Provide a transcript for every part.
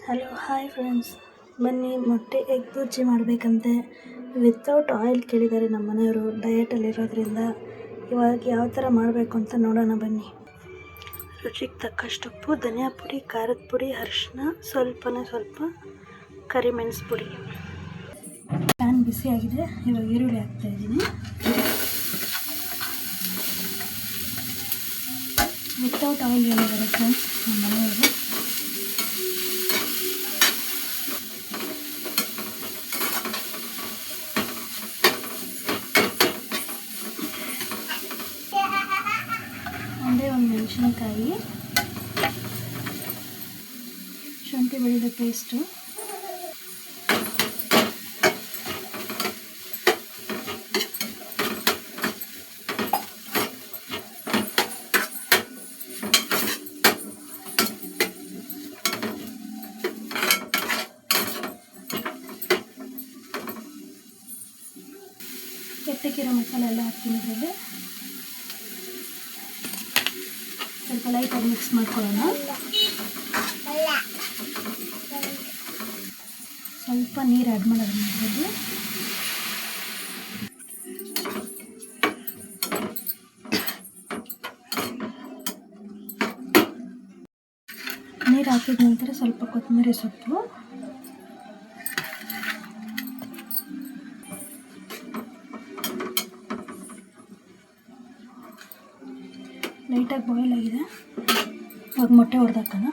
Hello hi friends, ಬನ್ನಿ ಮೊಟ್ಟೆ egg bhurji ಮಾಡಬೇಕಂತೆ. Without oil ಕೇಳಿದ್ದಾರೆ ನಮ್ಮ ಮನೆಯವರು. ಡಯಟಲ್ಲಿರೋದ್ರಿಂದ ಇವಾಗ ಯಾವ ಥರ ಮಾಡಬೇಕು ಅಂತ ನೋಡೋಣ ಬನ್ನಿ. ರುಚಿಗೆ ತಕ್ಕಷ್ಟು ಉಪ್ಪು, ಧನಿಯಾ ಪುಡಿ, ಖಾರದ ಪುಡಿ, ಅರಿಶಿನ, ಸ್ವಲ್ಪ ಕರಿಮೆಣಸು ಪುಡಿ. ಪ್ಯಾನ್ ಬಿಸಿಯಾಗಿದೆ. ಇವಾಗ ಈರುಳ್ಳಿ ಹಾಕ್ತಾಯಿದ್ದೀನಿ. ವಿತೌಟ್ ಆಯಿಲ್ ಹೇಳಿದ್ದಾರೆ ಫ್ರೆಂಡ್ಸ್ ನಮ್ಮ ಮನೆಯವರು. ಒಂದೇ ಒಂದು ಮೆಣಸಿನಕಾಯಿ, ಶುಂಠಿ ಬೆಳ್ಳುಳ್ಳಿ ಪೇಸ್ಟು, ಕೆಟ್ಟಕ್ಕಿರೋ ಮಸಾಲೆ ಎಲ್ಲ ಹಾಕ್ತೀನಿ. ಇದರಲ್ಲಿ ಸ್ವಲ್ಪ ಲೈಟಾಗಿ ಮಿಕ್ಸ್ ಮಾಡ್ಕೊಳ್ಳೋಣ. ಸ್ವಲ್ಪ ನೀರು ಆ್ಯಡ್ ಮಾಡೋದು ಇದರಲ್ಲಿ. ನೀರು ಹಾಕಿದ ನಂತರ ಸ್ವಲ್ಪ ಕೊತ್ತಂಬರಿ ಸೊಪ್ಪು, ಲೈಟಾಗಿ ಬಾಯ್ಲ್ ಆಗಿದೆ. ಇವಾಗ ಮೊಟ್ಟೆ ಹೊಡೆದಾಕೋಣ.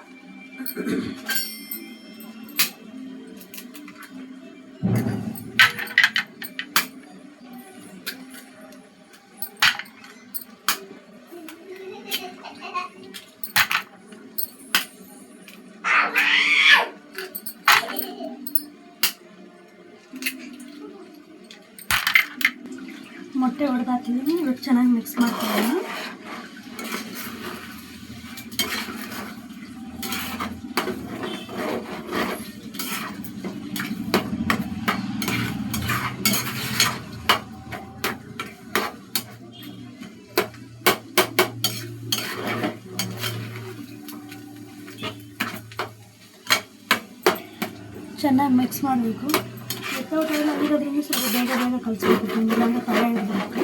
ಮೊಟ್ಟೆ ಹೊಡೆದಾಕಿದ್ದೀನಿ. ಇವಾಗ ಚೆನ್ನಾಗಿ ಮಿಕ್ಸ್ ಮಾಡ್ಕೊಳ್ಳೋಣ. ಚೆನ್ನಾಗಿ ಮಿಕ್ಸ್ ಮಾಡಬೇಕು. ವಿತೌಟ್ ಆಯಿಲ್ ಆಗಿರೋದ್ರಿಂದ ಸ್ವಲ್ಪ ಬೇಗ ಕಲಿಸ್ಬೇಕು. ಇಲ್ಲಾಂದರೆ ಪಲ್ಯ ಇಡಬೇಕು.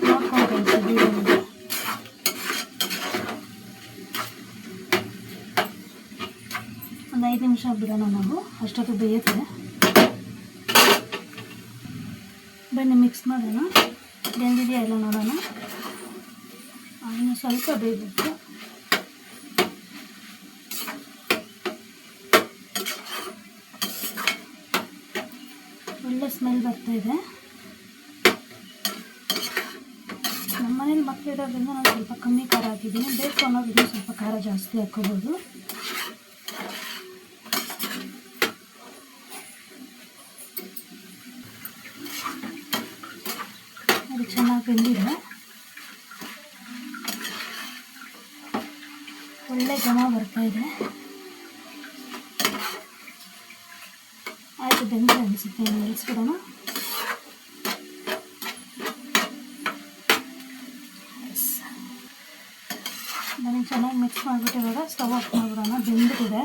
ನೋಡ್ಕೊಂಡು ಕಲಿಸಿ. ಒಂದು 5 ನಿಮಿಷ ಬಿಡೋಣ ನಾವು, ಅಷ್ಟೊತ್ತು ಬೇಯುತ್ತೆ. ಬನ್ನಿ ಮಿಕ್ಸ್ ಮಾಡೋಣ. ಬೆಂದಿದೆಯಾ ಎಲ್ಲ ನೋಡೋಣ. ಇನ್ನು ಸ್ವಲ್ಪ ಬೇಯಬೇಕು. ಒಳ್ಳೆ ಸ್ಮೆಲ್ ಬರ್ತಾಯಿದೆ. ನಮ್ಮ ಮನೇಲಿ ಮಕ್ಕಳು ಇರೋದ್ರಿಂದ ನಾನು ಸ್ವಲ್ಪ ಕಮ್ಮಿ ಖಾರ ಹಾಕಿದ್ದೀನಿ. ಬೇಕು ಅನ್ನೋದ್ರಿಂದ ಸ್ವಲ್ಪ ಖಾರ ಜಾಸ್ತಿ ಹಾಕ್ಕೋಬೋದು. ಅದು ಚೆನ್ನಾಗಿ ಬೆಂದಿದೆ. ಒಳ್ಳೆ ಘಮ ಬರ್ತಾಯಿದೆ. ಆಯಿತು, ಬೆಂದಿದೆ ಅನಿಸುತ್ತೆ. ನಿಲ್ಲಿಸ್ಬಿಡೋಣ. ನನಗೆ ಚೆನ್ನಾಗಿ ಮಿಕ್ಸ್ ಮಾಡಿಬಿಟ್ಟು ಇವಾಗ ಸ್ಟವ್ ಆಫ್ ಮಾಡಿಬಿಡೋಣ. ಬೆಂದಿದೆ.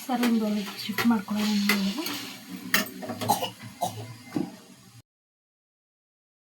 ಸರ್ವಿಂಗ್ ಬೌಲಿಗೆ ಶಿಫ್ಟ್ ಮಾಡ್ಕೊಳ್ಳೋಣ.